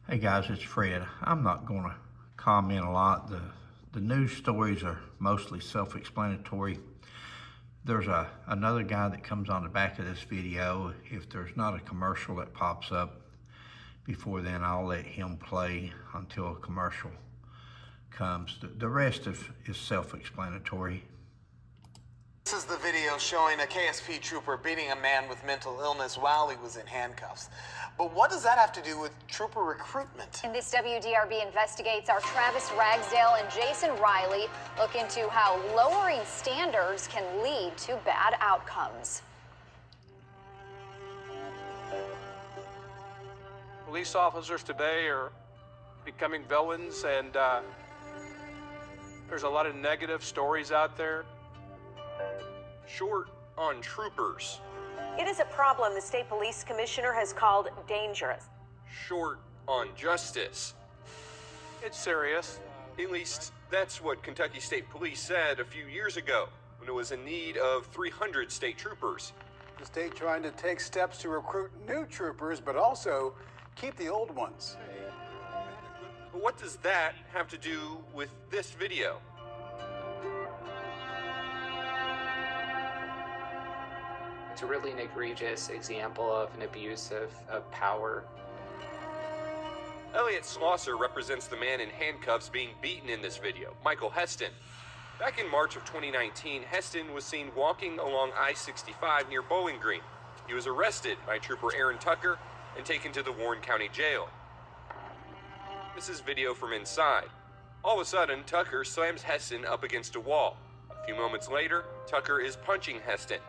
Hey guys, it's Fred. I'm not going to comment a lot. The news stories are mostly self-explanatory. There's another guy that comes on the back of this video. If there's not a commercial that pops up before then, I'll let him play until a commercial comes. The rest is self-explanatory. This is the video showing a KSP trooper beating a man with mental illness while he was in handcuffs. But what does that have to do with trooper recruitment? And this WDRB Investigates, our Travis Ragsdale and Jason Riley look into how lowering standards can lead to bad outcomes. Police officers today are becoming villains, and there's a lot of negative stories out there. Short on troopers. It is a problem the state police commissioner has called dangerous. Short on justice. It's serious. At least that's what Kentucky State Police said a few years ago when it was in need of 300 state troopers. The state trying to take steps to recruit new troopers, but also keep the old ones. But what does that have to do with this video? It's really an egregious example of an abuse of power. Elliot Schlosser represents the man in handcuffs being beaten in this video, Michael Heston. Back in March of 2019, Heston was seen walking along I-65 near Bowling Green. He was arrested by Trooper Aaron Tucker and taken to the Warren County Jail. This is video from inside. All of a sudden, Tucker slams Heston up against a wall. A few moments later, Tucker is punching Heston.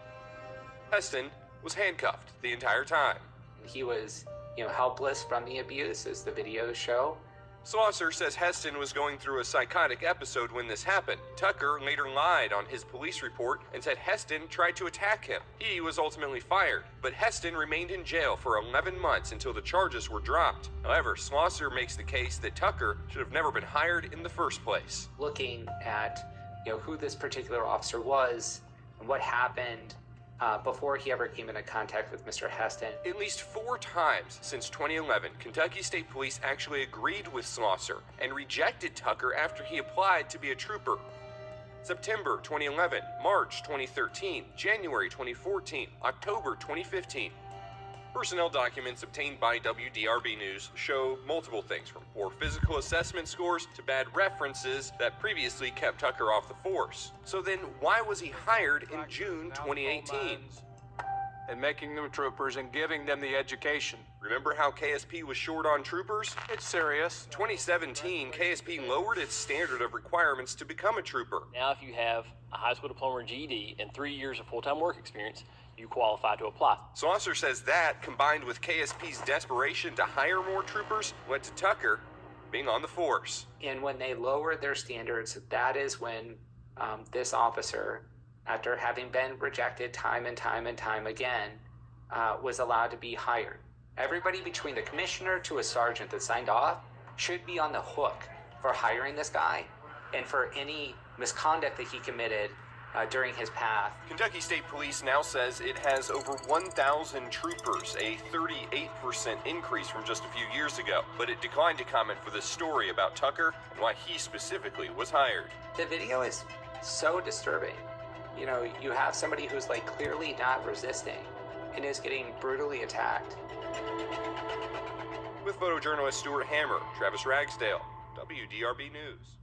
Heston was handcuffed the entire time. He was, helpless from the abuse, as the videos show. Schlosser says Heston was going through a psychotic episode when this happened. Tucker later lied on his police report and said Heston tried to attack him. He was ultimately fired, but Heston remained in jail for 11 months until the charges were dropped. However, Schlosser makes the case that Tucker should have never been hired in the first place. Looking at, who this particular officer was and what happened before he ever came into contact with Mr. Heston. At least 4 times since 2011, Kentucky State Police actually agreed with Schlosser and rejected Tucker after he applied to be a trooper. September 2011, March 2013, January 2014, October 2015. Personnel documents obtained by WDRB News show multiple things, from poor physical assessment scores to bad references that previously kept Tucker off the force. So then, why was he hired in June 2018? And making them troopers and giving them the education. Remember how KSP was short on troopers? It's serious. 2017, KSP lowered its standard of requirements to become a trooper. Now, if you have a high school diploma or GED and 3 years of full-time work experience, you qualify to apply. Schlosser says that, combined with KSP's desperation to hire more troopers, led to Tucker being on the force. And when they lowered their standards, that is when this officer, after having been rejected time and time and time again, was allowed to be hired. Everybody between the commissioner to a sergeant that signed off should be on the hook for hiring this guy and for any misconduct that he committed during his path. Kentucky State Police now says it has over 1,000 troopers, a 38% increase from just a few years ago. But it declined to comment for this story about Tucker and why he specifically was hired. The video is so disturbing. You have somebody who's clearly not resisting and is getting brutally attacked. With photojournalist Stuart Hammer, Travis Ragsdale, WDRB News.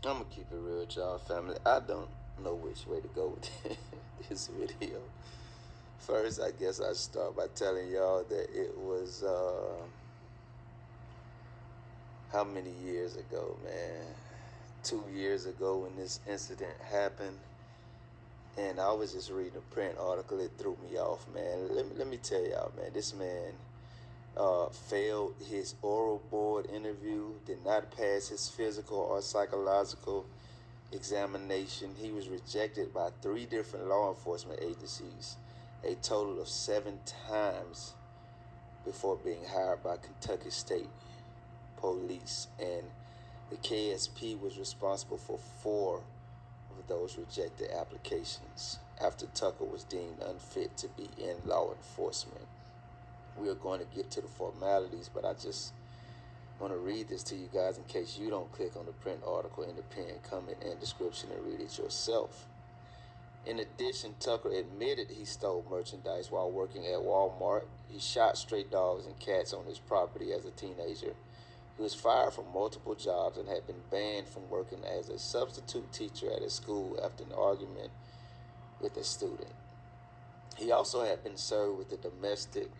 I'm gonna keep it real with y'all, family. I don't know which way to go with this video. First, I guess I start by telling y'all that it was, how many years ago, man? 2 years ago when this incident happened. And I was just reading a print article. It threw me off, man. Let me tell y'all, man. This man failed his oral board interview, did not pass his physical or psychological examination. He was rejected by 3 different law enforcement agencies, a total of 7 times before being hired by Kentucky State Police. And the KSP was responsible for 4 of those rejected applications after Tucker was deemed unfit to be in law enforcement. we are going to get to the formalities, but I just want to read this to you guys in case you don't click on the print article in the pinned comment and description and read it yourself. In addition, Tucker admitted he stole merchandise while working at Walmart. He shot stray dogs and cats on his property as a teenager. He was fired from multiple jobs and had been banned from working as a substitute teacher at his school after an argument with a student. He also had been served with a domestic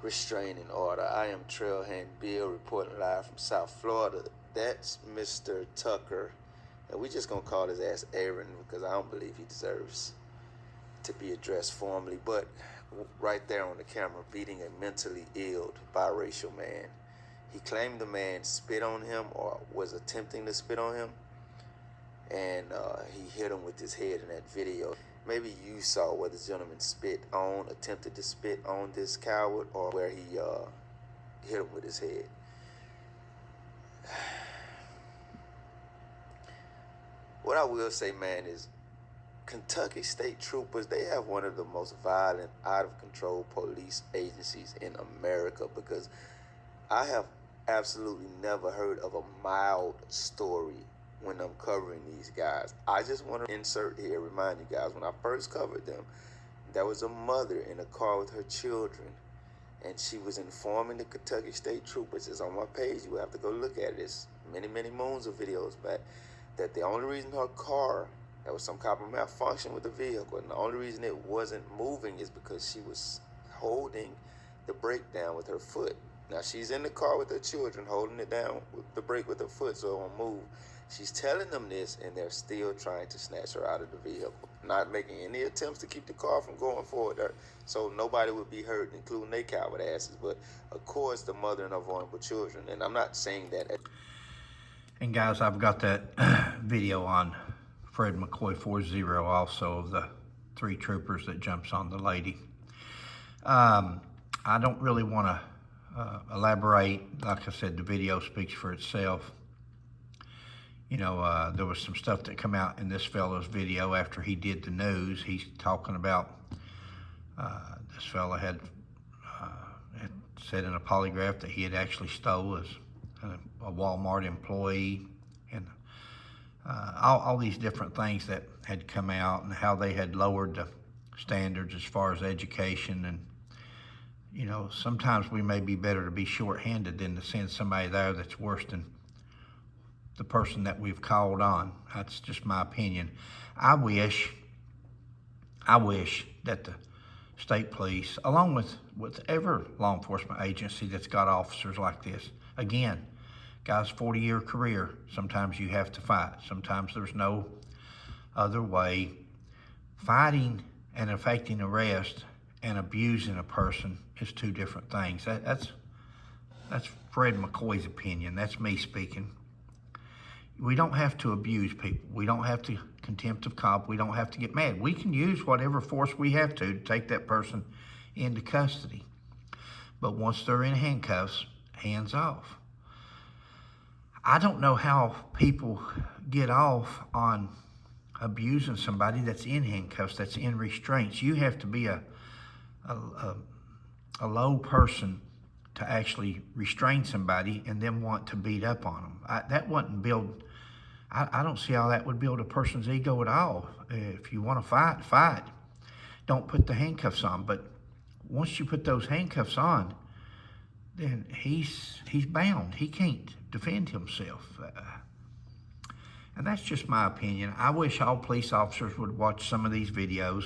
restraining order. I am Trailhand Bill reporting live from South Florida. That's Mr. Tucker. And we just gonna call his ass Aaron because I don't believe he deserves to be addressed formally. But right there on the camera, beating a mentally ill biracial man. He claimed the man spit on him or was attempting to spit on him. And he hit him with his head in that video. Maybe you saw where the gentleman attempted to spit on this coward, or where he hit him with his head. What I will say, man, is Kentucky State Troopers, they have one of the most violent, out-of-control police agencies in America, because I have absolutely never heard of a mild story when I'm covering these guys. I just want to insert here, remind you guys, when I first covered them, there was a mother in a car with her children, and she was informing the Kentucky State Troopers. It's on my page. You have to go look at it. It's many, many moons of videos back, that the only reason her car, there was some kind of malfunction with the vehicle, and the only reason it wasn't moving is because she was holding the brake down with her foot. Now, she's in the car with her children, holding it down with the brake with her foot so it won't move. She's telling them this, and they're still trying to snatch her out of the vehicle, not making any attempts to keep the car from going forward there, so nobody would be hurt, including they coward asses. But, of course, the mother and her vulnerable children, and I'm not saying that. And, guys, I've got that video on Fred McCoy 40 also, of the 3 troopers that jumps on the lady. I don't really want to elaborate. Like I said, the video speaks for itself. You know, there was some stuff that come out in this fellow's video after he did the news. He's talking about this fella had said in a polygraph that he had actually stole as a Walmart employee, and all these different things that had come out, and how they had lowered the standards as far as education. And you know, sometimes we may be better to be short-handed than to send somebody there that's worse than the person that we've called on. That's just my opinion. I wish that the state police, along with every law enforcement agency that's got officers like this, again, guys, 40-year career, sometimes you have to fight. Sometimes there's no other way. Fighting and effecting arrest and abusing a person is 2 different things. That's Fred McCoy's opinion. That's me speaking. We don't have to abuse people. We don't have to contempt of cop. We don't have to get mad. We can use whatever force we have to take that person into custody. But once they're in handcuffs, hands off. I don't know how people get off on abusing somebody that's in handcuffs, that's in restraints. You have to be a low person to actually restrain somebody and then want to beat up on them. That wouldn't build, I don't see how that would build a person's ego at all. If you want to fight, fight. Don't put the handcuffs on. But once you put those handcuffs on, then he's bound. He can't defend himself. And that's just my opinion. I wish all police officers would watch some of these videos.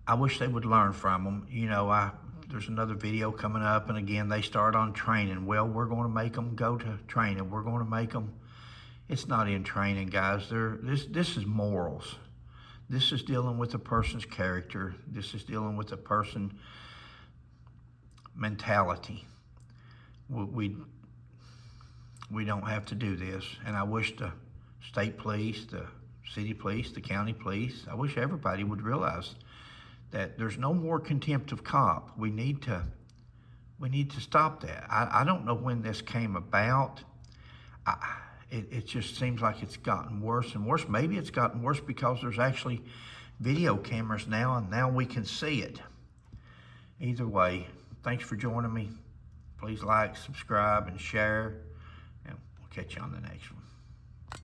I wish they would learn from them. You know, there's another video coming up, and again, they start on training. Well, we're going to make them go to training. We're going to make them. It's not in training, guys. This is morals. This is dealing with a person's character. This is dealing with a person's mentality. We don't have to do this, and I wish the state police, the city police, the county police, I wish everybody would realize that there's no more contempt of cop. We need to stop that. I don't know when this came about. It just seems like it's gotten worse and worse. Maybe it's gotten worse because there's actually video cameras now, and now we can see it. Either way, thanks for joining me. Please like, subscribe, and share, and we'll catch you on the next one.